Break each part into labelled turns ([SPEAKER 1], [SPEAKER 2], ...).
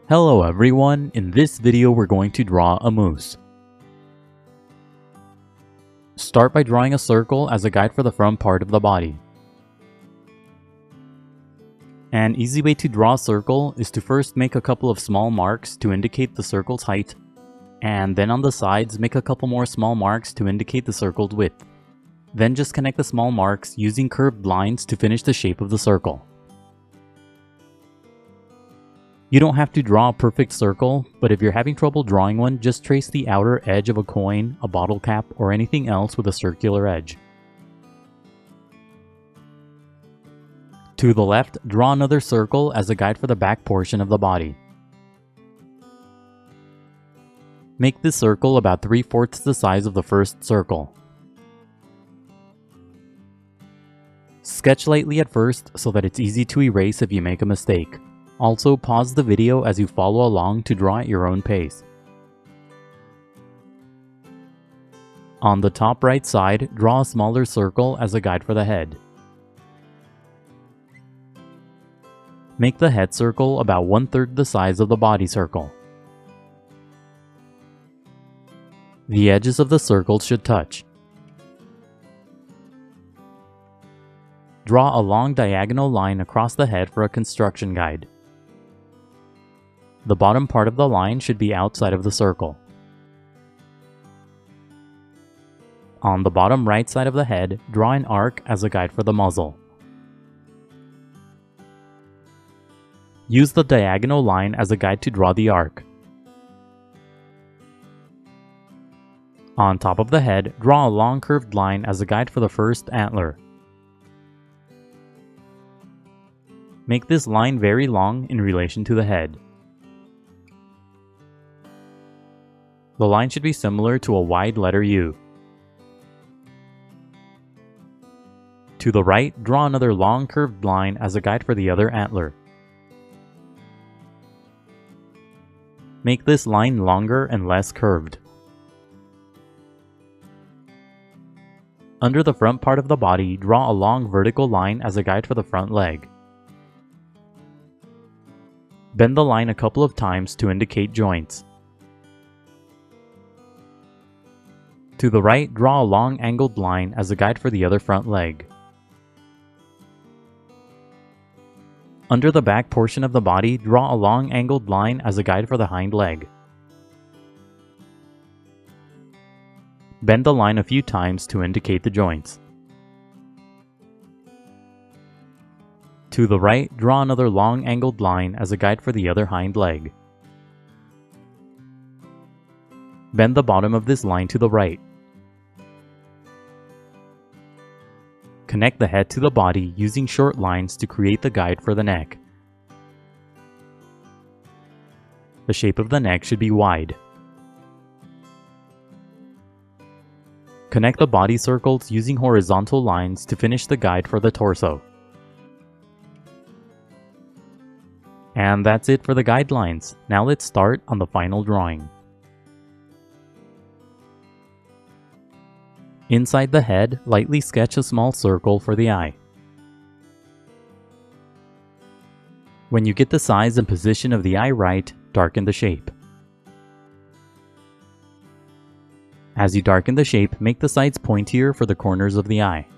[SPEAKER 1] Hello everyone, in this video we're going to draw a moose. Start by drawing a circle as a guide for the front part of the body. An easy way to draw a circle is to first make a couple of small marks to indicate the circle's height, and then on the sides make a couple more small marks to indicate the circle's width. Then just connect the small marks using curved lines to finish the shape of the circle. You don't have to draw a perfect circle, but if you're having trouble drawing one, just trace the outer edge of a coin, a bottle cap, or anything else with a circular edge. To the left, draw another circle as a guide for the back portion of the body. Make this circle about 3/4 the size of the first circle. Sketch lightly at first so that it's easy to erase if you make a mistake. Also, pause the video as you follow along to draw at your own pace. On the top right side, draw a smaller circle as a guide for the head. Make the head circle about 1/3 the size of the body circle. The edges of the circle should touch. Draw a long diagonal line across the head for a construction guide. The bottom part of the line should be outside of the circle. On the bottom right side of the head, draw an arc as a guide for the muzzle. Use the diagonal line as a guide to draw the arc. On top of the head, draw a long curved line as a guide for the first antler. Make this line very long in relation to the head. The line should be similar to a wide letter U. To the right, draw another long curved line as a guide for the other antler. Make this line longer and less curved. Under the front part of the body, draw a long vertical line as a guide for the front leg. Bend the line a couple of times to indicate joints. To the right, draw a long angled line as a guide for the other front leg. Under the back portion of the body, draw a long angled line as a guide for the hind leg. Bend the line a few times to indicate the joints. To the right, draw another long angled line as a guide for the other hind leg. Bend the bottom of this line to the right. Connect the head to the body using short lines to create the guide for the neck. The shape of the neck should be wide. Connect the body circles using horizontal lines to finish the guide for the torso. And that's it for the guidelines. Now let's start on the final drawing. Inside the head, lightly sketch a small circle for the eye. When you get the size and position of the eye right, darken the shape. As you darken the shape, make the sides pointier for the corners of the eye.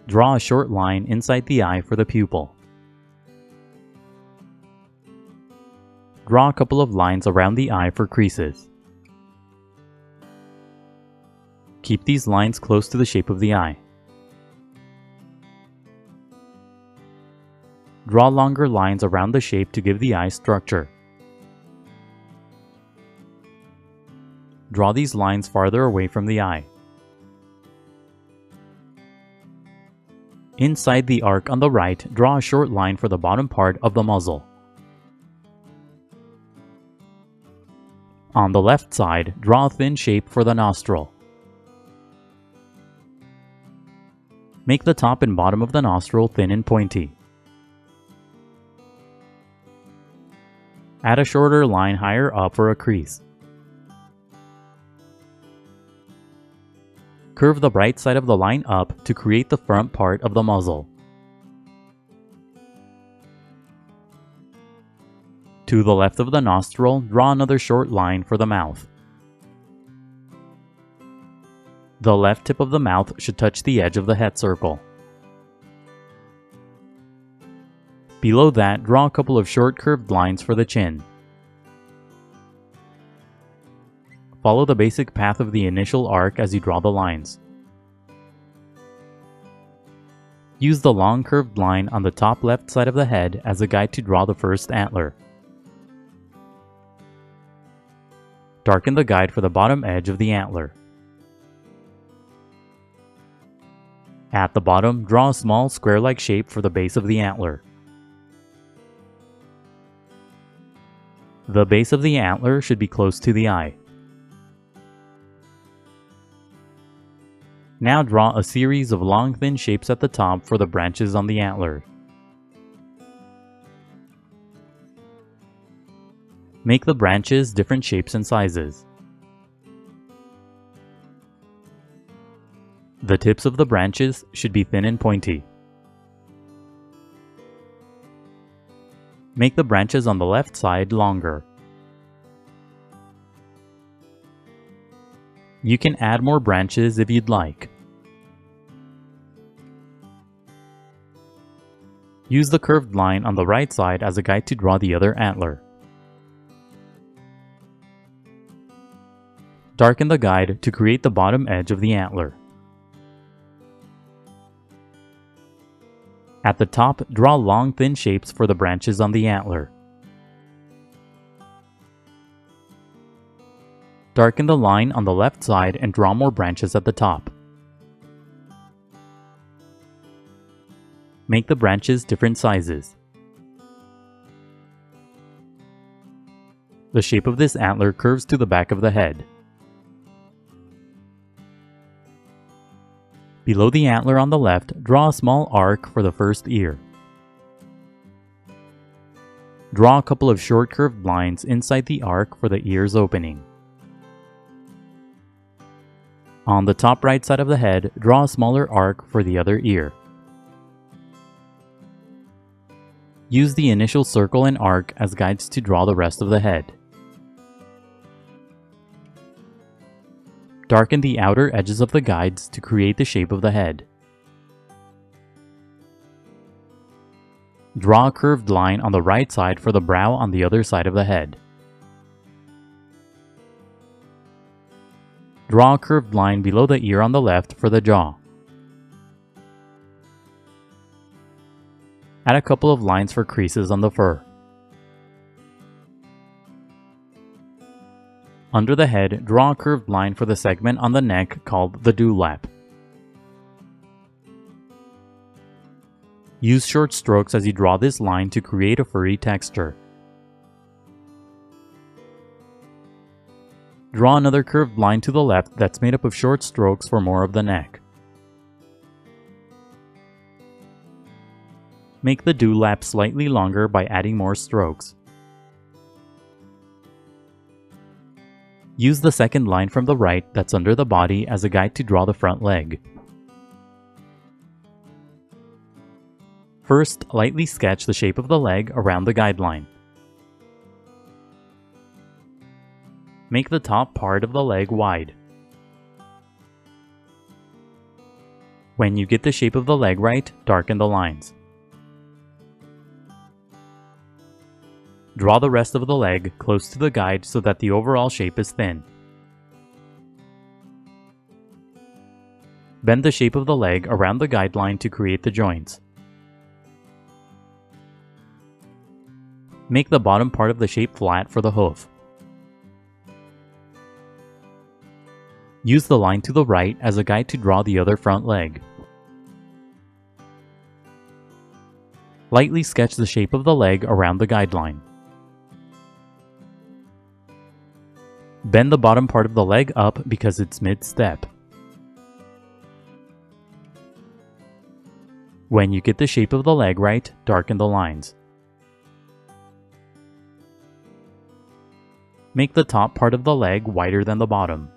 [SPEAKER 1] Draw a short line inside the eye for the pupil. Draw a couple of lines around the eye for creases. Keep these lines close to the shape of the eye. Draw longer lines around the shape to give the eye structure. Draw these lines farther away from the eye. Inside the arc on the right, draw a short line for the bottom part of the muzzle. On the left side, draw a thin shape for the nostril. Make the top and bottom of the nostril thin and pointy. Add a shorter line higher up for a crease. Curve the right side of the line up to create the front part of the muzzle. To the left of the nostril, draw another short line for the mouth. The left tip of the mouth should touch the edge of the head circle. Below that, draw a couple of short curved lines for the chin. Follow the basic path of the initial arc as you draw the lines. Use the long curved line on the top left side of the head as a guide to draw the first antler. Darken the guide for the bottom edge of the antler. At the bottom, draw a small square-like shape for the base of the antler. The base of the antler should be close to the eye. Now draw a series of long thin shapes at the top for the branches on the antler. Make the branches different shapes and sizes. The tips of the branches should be thin and pointy. Make the branches on the left side longer. You can add more branches if you'd like. Use the curved line on the right side as a guide to draw the other antler. Darken the guide to create the bottom edge of the antler. At the top, draw long thin shapes for the branches on the antler. Darken the line on the left side and draw more branches at the top. Make the branches different sizes. The shape of this antler curves to the back of the head. Below the antler on the left, draw a small arc for the first ear. Draw a couple of short curved lines inside the arc for the ear's opening. On the top right side of the head, draw a smaller arc for the other ear. Use the initial circle and arc as guides to draw the rest of the head. Darken the outer edges of the guides to create the shape of the head. Draw a curved line on the right side for the brow on the other side of the head. Draw a curved line below the ear on the left for the jaw. Add a couple of lines for creases on the fur. Under the head, draw a curved line for the segment on the neck called the dewlap. Use short strokes as you draw this line to create a furry texture. Draw another curved line to the left that's made up of short strokes for more of the neck. Make the dewlap slightly longer by adding more strokes. Use the second line from the right that's under the body as a guide to draw the front leg. First, lightly sketch the shape of the leg around the guideline. Make the top part of the leg wide. When you get the shape of the leg right, darken the lines. Draw the rest of the leg close to the guide so that the overall shape is thin. Bend the shape of the leg around the guideline to create the joints. Make the bottom part of the shape flat for the hoof. Use the line to the right as a guide to draw the other front leg. Lightly sketch the shape of the leg around the guideline. Bend the bottom part of the leg up because it's mid-step. When you get the shape of the leg right, darken the lines. Make the top part of the leg wider than the bottom.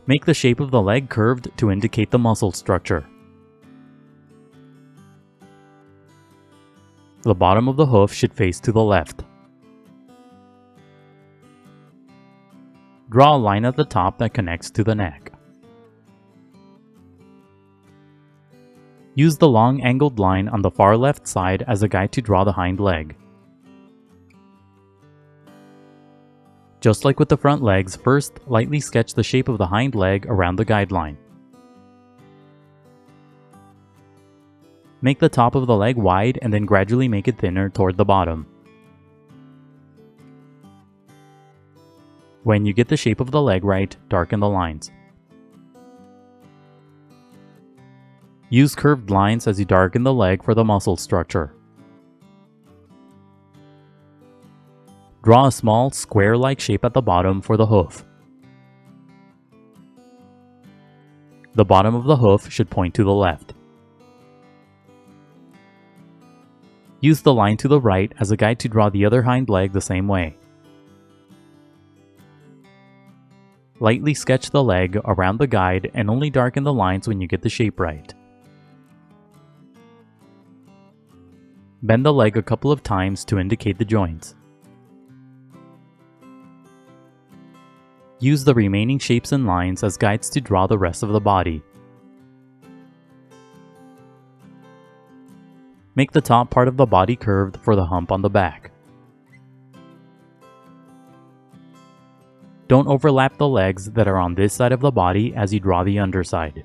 [SPEAKER 1] Make the shape of the leg curved to indicate the muscle structure. The bottom of the hoof should face to the left. Draw a line at the top that connects to the neck. Use the long angled line on the far left side as a guide to draw the hind leg. Just like with the front legs, first lightly sketch the shape of the hind leg around the guideline. Make the top of the leg wide and then gradually make it thinner toward the bottom. When you get the shape of the leg right, darken the lines. Use curved lines as you darken the leg for the muscle structure. Draw a small, square-like shape at the bottom for the hoof. The bottom of the hoof should point to the left. Use the line to the right as a guide to draw the other hind leg the same way. Lightly sketch the leg around the guide and only darken the lines when you get the shape right. Bend the leg a couple of times to indicate the joints. Use the remaining shapes and lines as guides to draw the rest of the body. Make the top part of the body curved for the hump on the back. Don't overlap the legs that are on this side of the body as you draw the underside.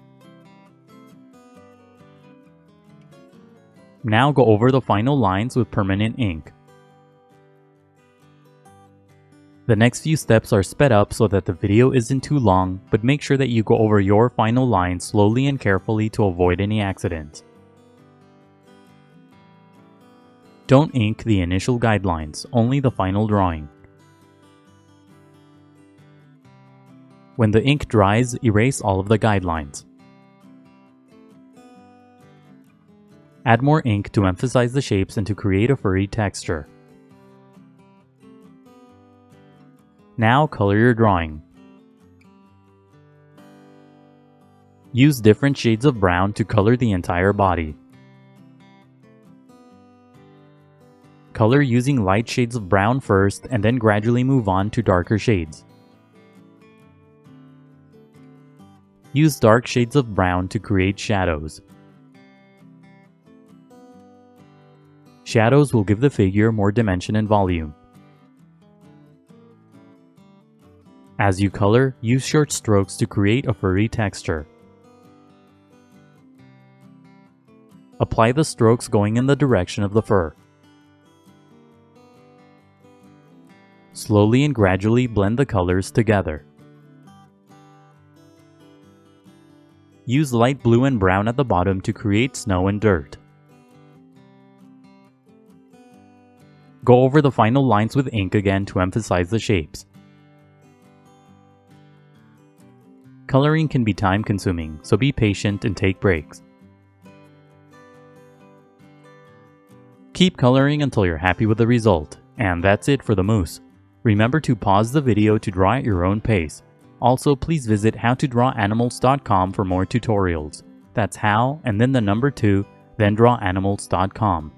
[SPEAKER 1] Now go over the final lines with permanent ink. The next few steps are sped up so that the video isn't too long, but make sure that you go over your final lines slowly and carefully to avoid any accidents. Don't ink the initial guidelines, only the final drawing. When the ink dries, erase all of the guidelines. Add more ink to emphasize the shapes and to create a furry texture. Now color your drawing. Use different shades of brown to color the entire body. Color using light shades of brown first and then gradually move on to darker shades. Use dark shades of brown to create shadows. Shadows will give the figure more dimension and volume. As you color, use short strokes to create a furry texture. Apply the strokes going in the direction of the fur. Slowly and gradually blend the colors together. Use light blue and brown at the bottom to create snow and dirt. Go over the final lines with ink again to emphasize the shapes. Coloring can be time-consuming, so be patient and take breaks. Keep coloring until you're happy with the result, and that's it for the moose. Remember to pause the video to draw at your own pace. Also, please visit howtodrawanimals.com for more tutorials. That's how, and then the number 2, then drawanimals.com.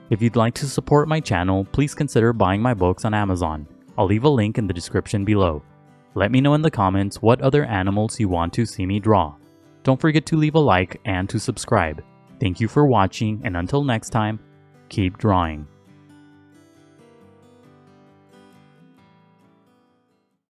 [SPEAKER 1] If you'd like to support my channel, please consider buying my books on Amazon. I'll leave a link in the description below. Let me know in the comments what other animals you want to see me draw. Don't forget to leave a like and to subscribe. Thank you for watching, and until next time, keep drawing.